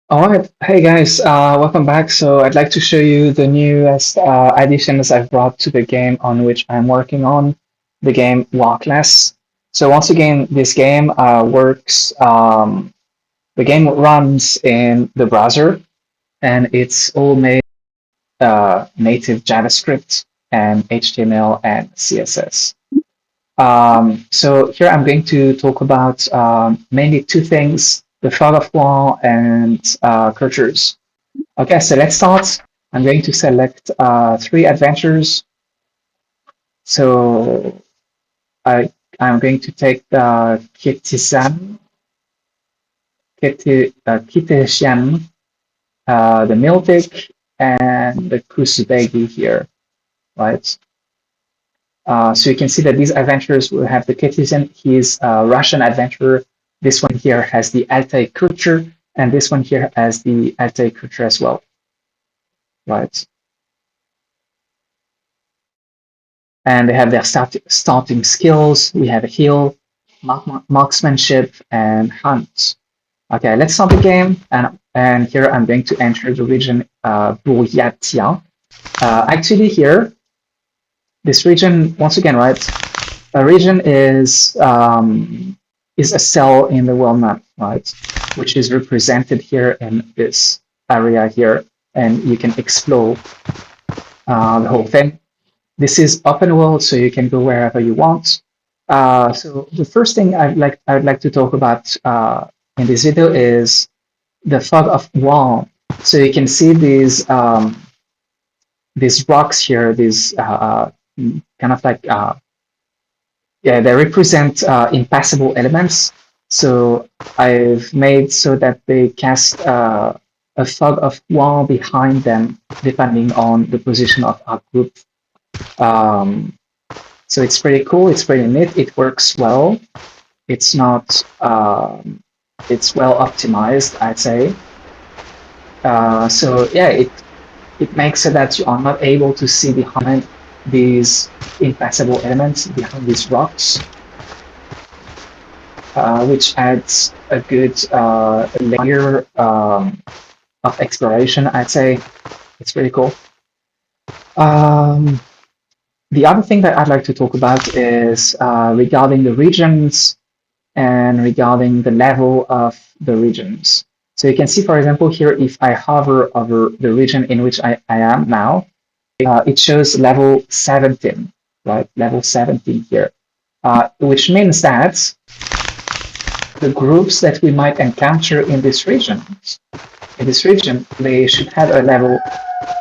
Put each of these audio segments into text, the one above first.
All right, hey guys, welcome back. So I'd like to show you the newest additions I've brought to the game on which I'm working on, the game Walkless. So once again, this game works. The game runs in the browser, and it's all made native JavaScript and HTML and CSS. So here I'm going to talk about mainly two things: the fog of war and cultures. Okay, so let's start. I'm going to select three adventures. So I'm going to take the Kittishan, the Miltic, and the Kusubegi here, right? So you can see that these adventures will have the Kittishan. He's a Russian adventurer. This one here has the Altai culture, and this one here has the Altai culture as well, right? And they have their starting skills. We have a heal, marksmanship, and hunt. Okay, let's start the game. And here I'm going to enter the region Buryatia. Actually, here, this region, once again, right? A region is a cell in the world map, right? Which is represented here in this area here, and you can explore the whole thing. This is open world, so you can go wherever you want. So the first thing I would like to talk about in this video is the fog of war. So you can see these rocks here, these kind of like yeah, they represent impassable elements. So I've made so that they cast a fog of war behind them, depending on the position of our group. Um, So it's pretty cool. It's pretty neat. It works well. It's not. It's well optimized, I'd say. So yeah, it makes it that you are not able to see behind these impassable elements behind these rocks, which adds a good layer of exploration. I'd say it's pretty cool. Um, the other thing that I'd like to talk about is regarding the regions and regarding the level of the regions. So you can see, for example, here, if I hover over the region in which I am now, it shows level 17, right? Level 17 here, which means that the groups that we might encounter in this region, they should have a level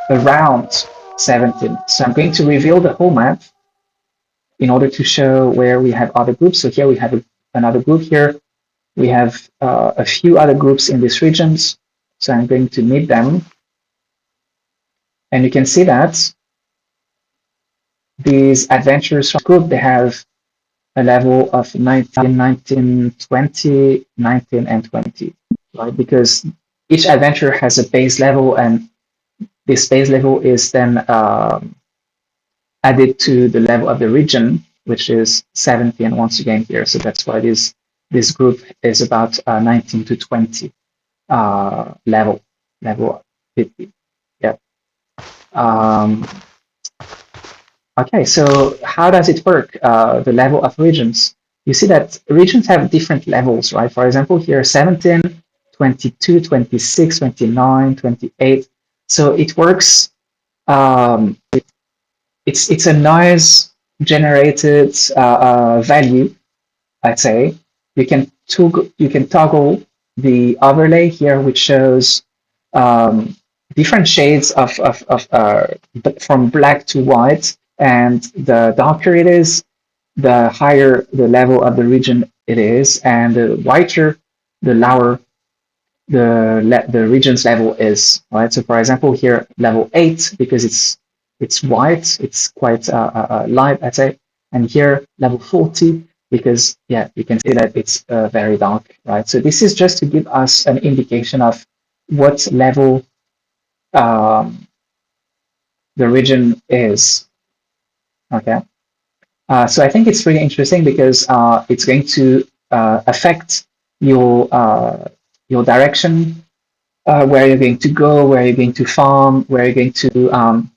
around 17. So I'm going to reveal the whole map in order to show where we have other groups. So here we have another group here. We have a few other groups in these regions. So I'm going to meet them. And you can see that these adventurers group, they have a level of 19, 19, 20, 19, and 20, right? Because each adventure has a base level, and this base level is then added to the level of the region, which is 17 once again here. So that's why this group is about 19 to 20 level 50. Yeah. Um, okay, so how does it work? The level of regions. You see that regions have different levels, right? For example, here 17, 22, 26, 29, 28. So it works. Um, it's a noise generated value, I'd say. You can toggle the overlay here, which shows um, different shades of from black to white, and the darker it is, the higher the level of the region it is, and the whiter, the lower the region's level is. Right. So for example, here level 8, because it's white, it's quite light, I'd say, and here level 40, because yeah, you can see that it's very dark, right? So this is just to give us an indication of what level um, the region is. Okay. So I think it's really interesting because it's going to affect your direction where you're going to go, where you're going to farm, where you're going to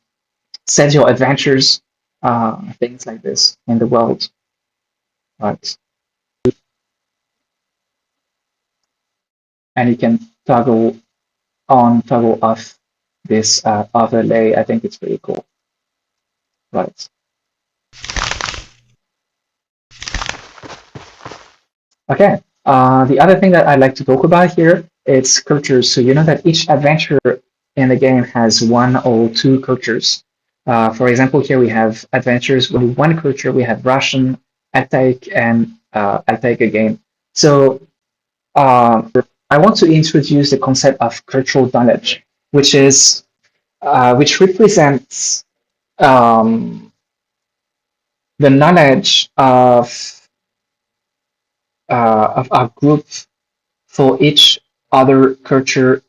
set your adventures, things like this in the world, right? And you can toggle on, toggle off this overlay. I think it's pretty cool, right? Okay. The other thing that I'd like to talk about here is cultures. So you know that each adventure in the game has one or two cultures. For example, here we have adventures with one culture. We have Russian, Altai, and Altai again. So I want to introduce the concept of cultural knowledge, which represents um, the knowledge of our group for each other culture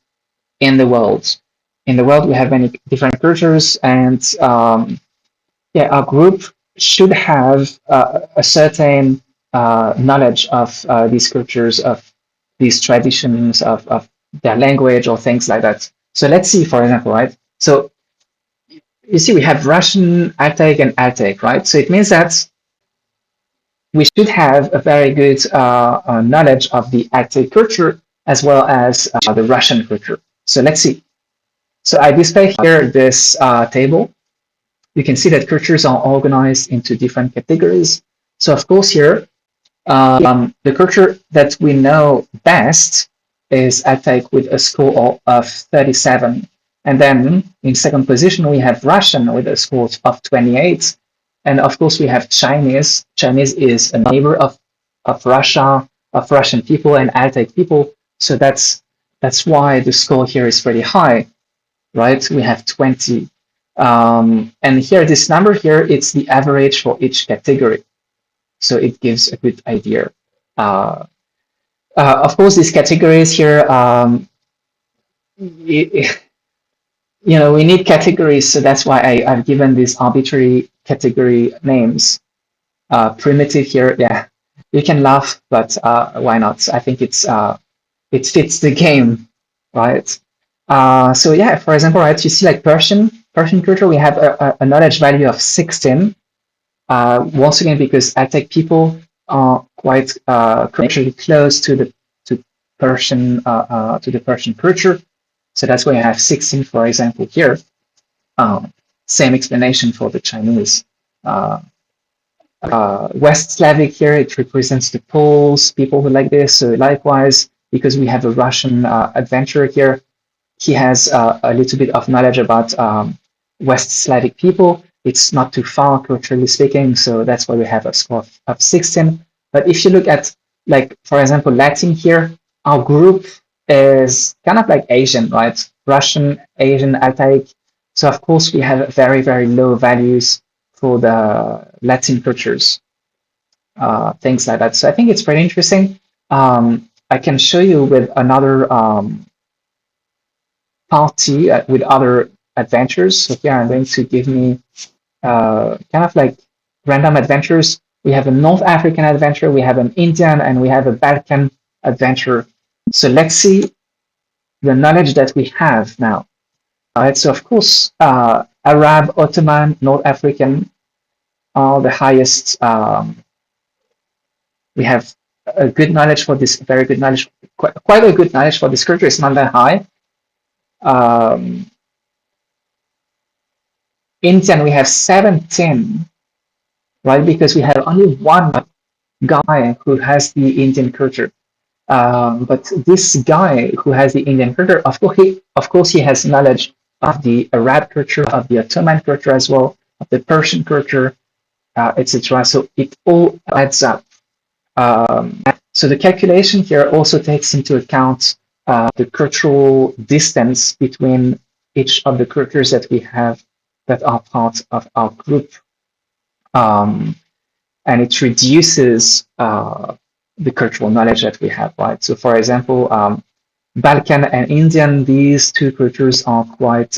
in the world. In the world, we have many different cultures, and yeah, our group should have a certain knowledge of these cultures, of these traditions, of their language or things like that. So let's see, for example, right? So you see, we have Russian, Altaic, and Altaic, right? So it means that we should have a very good knowledge of the Altaic culture as well as the Russian culture. So let's see. So I display here this table. You can see that cultures are organized into different categories. So of course here, the culture that we know best is Altaic with a score of 37. And then in second position, we have Russian with a score of 28. And of course, we have Chinese. Chinese is a neighbor of Russia, of Russian people and Altaic people. So that's why the score here is pretty high, right? We have 20. And here, this number here, it's the average for each category. So it gives a good idea. Uh, of course, these categories here, you know, we need categories, so that's why I've given these arbitrary category names. Primitive here, yeah, you can laugh, but why not? I think it fits the game, right? So yeah, for example, right, you see like Persian culture, we have a knowledge value of 16. Once again, because Aztec people are quite culturally close to the to the Persian culture, so that's why I have 16, for example, here. Same explanation for the Chinese. Uh, West Slavic here, it represents the Poles, people who like this. So likewise, because we have a Russian adventurer here, he has a little bit of knowledge about West Slavic people. It's not too far culturally speaking, so that's why we have a score of 16. But if you look at, like, for example, Latin here, our group is kind of like Asian, right? Russian, Asian, Altaic. So of course we have very, very low values for the Latin cultures, things like that. So I think it's pretty interesting. I can show you with another party with other adventures. So here I'm going to give me kind of like random adventures. We have a North African adventure, we have an Indian, and we have a Balkan adventure. So let's see the knowledge that we have now. All right, so of course, Arab, Ottoman, North African are the highest. We have a good knowledge for this, very good knowledge, quite a good knowledge for this culture. It's not that high. Um, Indian, we have 17, right? Because we have only one guy who has the Indian culture. But this guy who has the Indian culture, of course, he has knowledge of the Arab culture, of the Ottoman culture as well, of the Persian culture, etc. So it all adds up. So the calculation here also takes into account the cultural distance between each of the cultures that we have that are part of our group. And it reduces the cultural knowledge that we have, right? So for example, Balkan and Indian, these two cultures are quite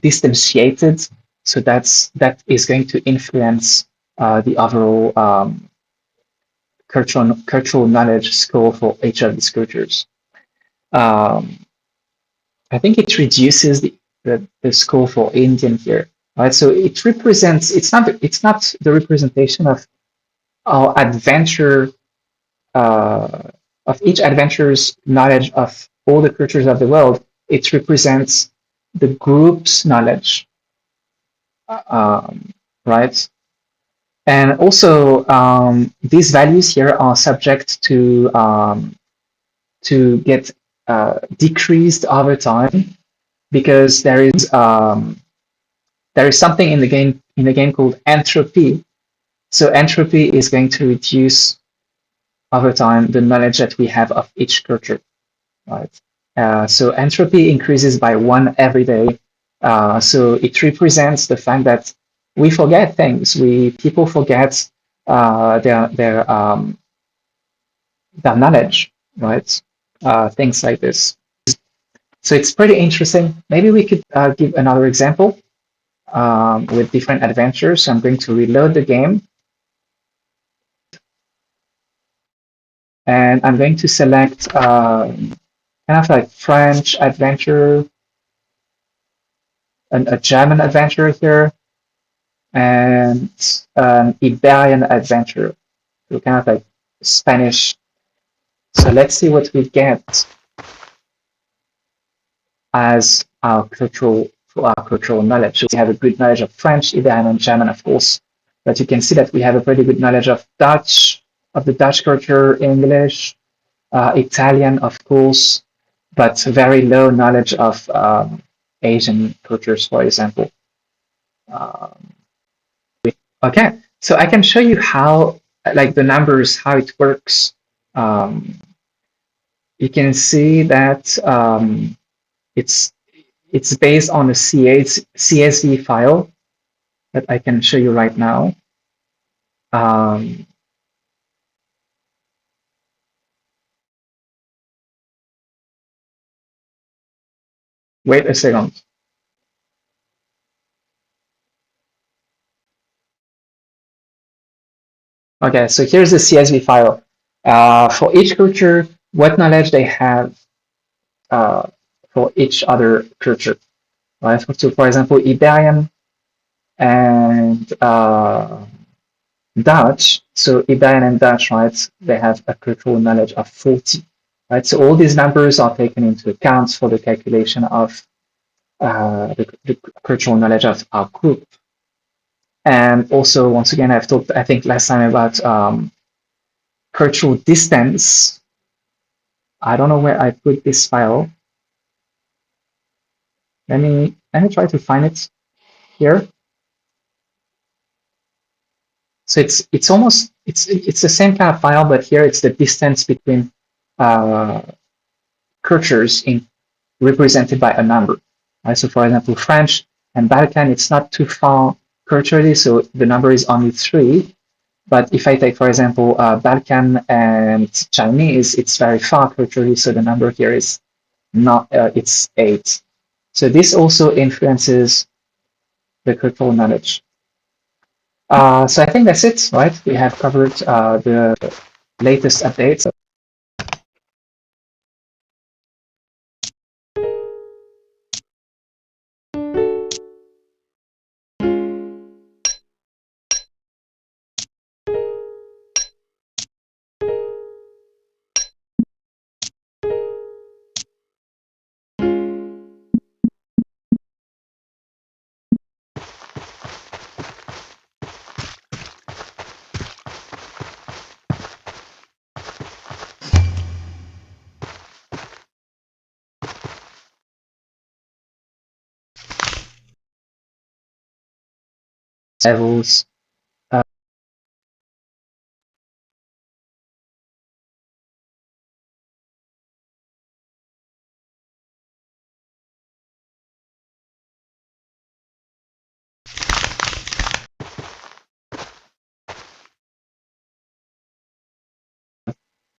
distanciated. So that is going to influence the overall cultural knowledge score for each of these cultures. Um, I think it reduces the score for Indian here, right? So it represents, it's not the representation of our adventure, uh, of each adventure's knowledge of all the cultures of the world. It represents the group's knowledge, um, right? And also, these values here are subject to get decreased over time because there is something in the game called entropy. So entropy is going to reduce over time the knowledge that we have of each culture, right? So entropy increases by 1 every day. So it represents the fact that we forget things. People forget their knowledge, right? Things like this. So it's pretty interesting. Maybe we could give another example with different adventures. So I'm going to reload the game, and I'm going to select kind of like French adventure, a German adventure here, and an Iberian adventure, so kind of like Spanish. So let's see what we get as our cultural knowledge. So we have a good knowledge of French, Iberian, and German, of course, but you can see that we have a pretty good knowledge of Dutch, of the Dutch culture, English, Italian, of course, but very low knowledge of Asian cultures, for example. Um, okay, so I can show you how, like the numbers, how it works. Um, you can see that it's it's based on a CSV file that I can show you right now. Um, wait a second. Okay, so here's the CSV file. For each culture, what knowledge they have uh, for each other culture. Right? So, for example, Iberian and Dutch. So Iberian and Dutch, right? They have a cultural knowledge of 40. Right? So all these numbers are taken into account for the calculation of the cultural knowledge of our group. And also, once again, I've talked, I think, last time about cultural distance. I don't know where I put this file. Let me try to find it here. So it's almost it's the same kind of file, but here it's the distance between uh, cultures in represented by a number. Right? So for example, French and Balkan, it's not too far culturally, so the number is only 3. But if I take, for example, Balkan and Chinese, it's very far culturally, so the number here is not, it's 8. So this also influences the cultural knowledge. So I think that's it, right? We have covered the latest updates. Levels